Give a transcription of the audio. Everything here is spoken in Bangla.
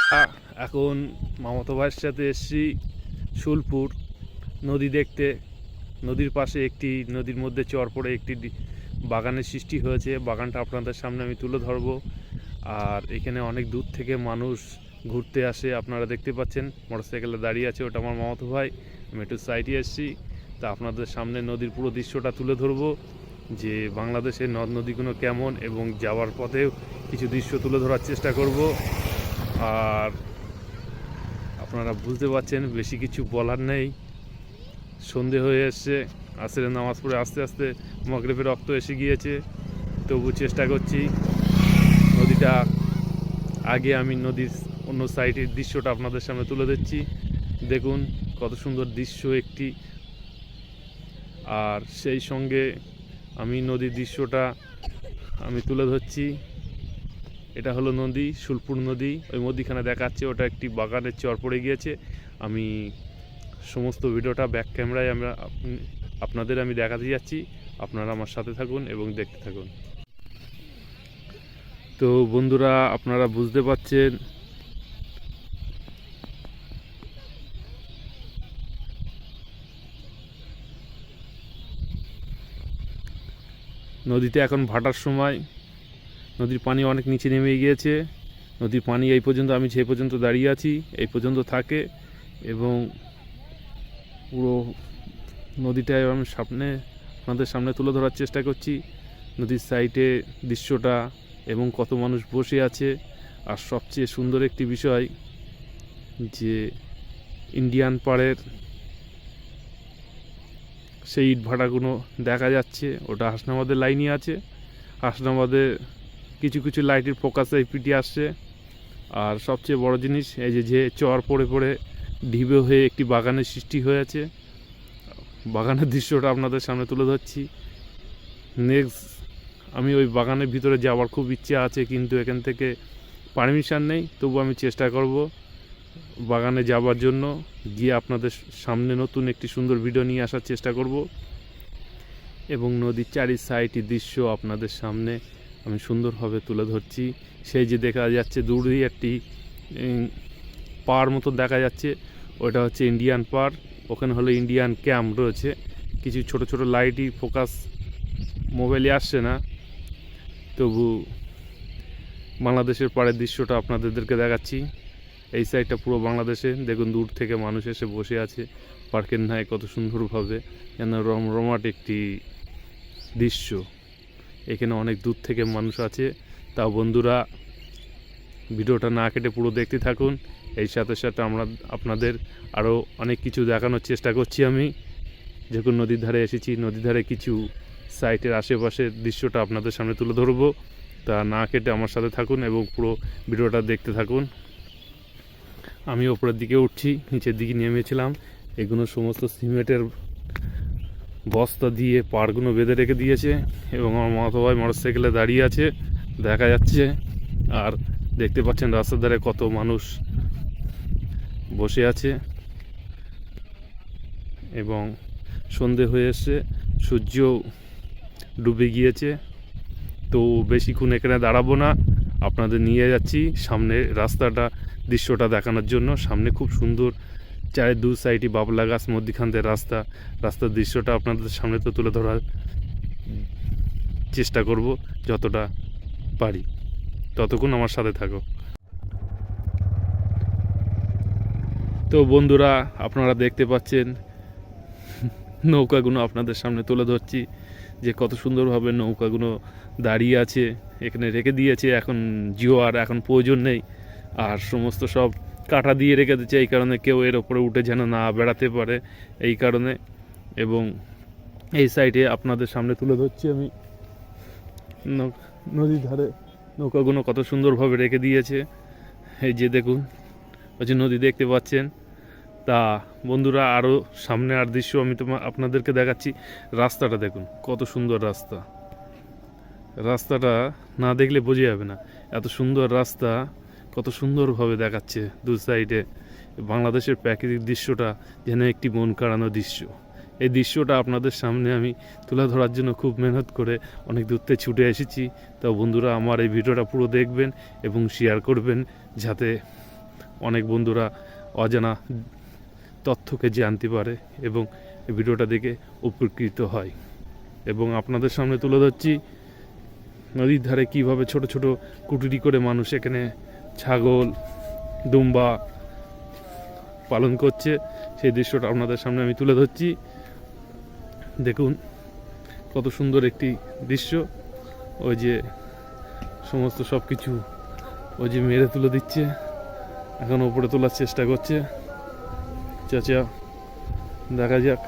এখন মামাতো ভাইয়ের সাথে এসেছি শুলপুর নদী দেখতে। নদীর পাশে একটি নদীর মধ্যে চর পড়ে একটি বাগানের সৃষ্টি হয়েছে। বাগানটা আপনাদের সামনে আমি তুলে ধরবো। আর এখানে অনেক দূর থেকে মানুষ ঘুরতে আসে, আপনারা দেখতে পাচ্ছেন মোটরসাইকেলে দাঁড়িয়ে আছে, ওটা আমার মামাতো ভাই। আমি একটু সাইডে এসেছি, তা আপনাদের সামনে নদীর পুরো দৃশ্যটা তুলে ধরবো, যে বাংলাদেশের নদ নদীগুলো কেমন, এবং যাওয়ার পথেও কিছু দৃশ্য তুলে ধরার চেষ্টা করব। আর আপনারা বুঝতে পারছেন, বেশি কিছু বলার নেই। সন্ধে হয়ে এসছে, আসরের নামাজ পড়ে আস্তে আস্তে মাগরিবের রক্ত এসে গিয়েছে। তবু চেষ্টা করছি নদীটা আগে আমি নদীর অন্য সাইডের দৃশ্যটা আপনাদের সামনে তুলে দিচ্ছি। দেখুন কত সুন্দর দৃশ্য একটি। আর সেই সঙ্গে আমি নদীর দৃশ্যটা আমি তুলে ধরছি। এটা হলো নদী, শুলপুর নদী। ওই নদীখানে দেখাচ্ছে, ওটা একটি বাগানের চর পড়ে গিয়েছে। আমি সমস্ত ভিডিওটা ব্যাক ক্যামেরায় আপনাদের আমি দেখাতে যাচ্ছি। আপনারা আমার সাথে থাকুন এবং দেখতে থাকুন। তো বন্ধুরা, আপনারা বুঝতে পারছেন নদীতে এখন ভাটার সময়। নদীর পানি অনেক নিচে নেমে গিয়েছে। নদীর পানি এই পর্যন্ত, আমি যে পর্যন্ত দাঁড়িয়ে আছি এই পর্যন্ত থাকে, এবং পুরো নদীটায় আমি আপনাদের সামনে তুলে ধরার চেষ্টা করছি। নদীর সাইডে দৃশ্যটা এবং কত মানুষ বসে আছে। আর সবচেয়ে সুন্দর একটি বিষয়, যে ইন্ডিয়ান পাড়ের সেই ইট ভাটাগুলো দেখা যাচ্ছে। ওটা হাসনাবাদের লাইনই আছে। হাসনাবাদে কিছু কিছু লাইটের ফোকাসে পিটি আসছে। আর সবচেয়ে বড় জিনিস, এই যে চর পড়ে পড়ে ঢিবে হয়ে একটি বাগানের সৃষ্টি হয়েছে। বাগানের দৃশ্যটা আপনাদের সামনে তুলে ধরছি। নেক্সট আমি ওই বাগানের ভিতরে যাওয়ার খুব ইচ্ছে আছে, কিন্তু এখান থেকে পারমিশন নেই। তবু আমি চেষ্টা করব বাগানে যাওয়ার জন্য, গিয়ে আপনাদের সামনে নতুন একটি সুন্দর ভিডিও নিয়ে আসার চেষ্টা করব, এবং নদীর চারি সাইডের দৃশ্য আপনাদের সামনে আমি সুন্দরভাবে তুলে ধরছি। সেই যে দেখা যাচ্ছে দূরেই একটি পাড় মতো দেখা যাচ্ছে, ওটা হচ্ছে ইন্ডিয়ান পাড়। ওখানে হলো ইন্ডিয়ান ক্যাম্প রয়েছে। কিছু ছোট ছোট লাইটই ফোকাস মোবাইলে আসছে না, তবু বাংলাদেশের পাড়ের দৃশ্যটা আপনাদেরকে দেখাচ্ছি। এই সাইডটা পুরো বাংলাদেশে। দেখুন দূর থেকে মানুষ এসে বসে আছে পার্কের ন্যায়, কত সুন্দরভাবে, যেন রমরমাট একটি দৃশ্য। এখানে অনেক দূর থেকে মানুষ আছে। তাও বন্ধুরা, ভিডিওটা না কেটে পুরো দেখতে থাকুন। এই সাথে সাথে আমরা আপনাদের আরও অনেক কিছু দেখানোর চেষ্টা করছি। আমি যখন নদীর ধারে এসেছি, নদীর ধারে কিছু সাইটের আশেপাশের দৃশ্যটা আপনাদের সামনে তুলে ধরবো। তা না কেটে আমার সাথে থাকুন এবং পুরো ভিডিওটা দেখতে থাকুন। আমি ওপরের দিকে উঠছি, নিচের দিকে নেমেছিলাম। এগুলো সমস্ত সিমেন্টের বস্তা দিয়ে পাড়গুলো বেঁধে রেখে দিয়েছে, এবং আমার মামাতো ভাই মোটরসাইকেলে দাঁড়িয়ে আছে দেখা যাচ্ছে। আর দেখতে পাচ্ছেন রাস্তার ধারে কত মানুষ বসে আছে, এবং সন্ধে হয়ে এসছে, সূর্য ডুবে গিয়েছে। তো বেশিক্ষণ এখানে দাঁড়াবো না, আপনাদের নিয়ে যাচ্ছি সামনে রাস্তাটা দৃশ্যটা দেখানোর জন্য। সামনে খুব সুন্দর, চারের দু সাইডে বাবলা গাছ, মধ্যিখান থেকে রাস্তার দৃশ্যটা আপনাদের সামনে তো তুলে ধরার চেষ্টা করব যতটা পারি। ততক্ষণ আমার সাথে থাকো। তো বন্ধুরা, আপনারা দেখতে পাচ্ছেন নৌকাগুলো আপনাদের সামনে তুলে ধরছি, যে কত সুন্দরভাবে নৌকাগুলো দাঁড়িয়ে আছে, এখানে রেখে দিয়েছে। এখন জোয়ার এখন প্রয়োজন নেই, আর সমস্ত সব কাটা দিয়ে রেখে দিচ্ছে, এই কারণে কেউ এর ওপরে উঠে যেন না বেড়াতে পারে, এই কারণে। এবং এই সাইডে আপনাদের সামনে তুলে ধরছি আমি নদীর ধারে নৌকাগুলো কত সুন্দরভাবে রেখে দিয়েছে। এই যে দেখুন, ওই যে নদী দেখতে পাচ্ছেন। তা বন্ধুরা, আরও সামনে আর দৃশ্য আমি আপনাদেরকে দেখাচ্ছি। রাস্তাটা দেখুন, কত সুন্দর রাস্তা। রাস্তাটা না দেখলে বোঝা যাবে না, এত সুন্দর রাস্তা, কত সুন্দরভাবে দেখাচ্ছে দু সাইডে। বাংলাদেশের প্রাকৃতিক দৃশ্যটা যেন একটি মন কাড়ানো দৃশ্য। এই দৃশ্যটা আপনাদের সামনে আমি তুলে ধরার জন্য খুব মেহনত করে অনেক দূর থেকে ছুটে এসেছি। তো বন্ধুরা, আমার এই ভিডিওটা পুরো দেখবেন এবং শেয়ার করবেন, যাতে অনেক বন্ধুরা অজানা তথ্যকে জানতে পারে এবং এই ভিডিওটা দেখে উপকৃত হয়। এবং আপনাদের সামনে তুলে ধরছি নদীর ধারে কীভাবে ছোট ছোট কুটিরি করে মানুষ এখানে ছাগল দুম্বা পালন করছে, সেই দৃশ্যটা আপনাদের সামনে আমি তুলে ধরছি। দেখুন কত সুন্দর একটি দৃশ্য। ওই যে সমস্ত সব কিছু ওই যে মেরে তুলে দিচ্ছে, এখন ওপরে তোলার চেষ্টা করছে। চাচা দেখা যাক।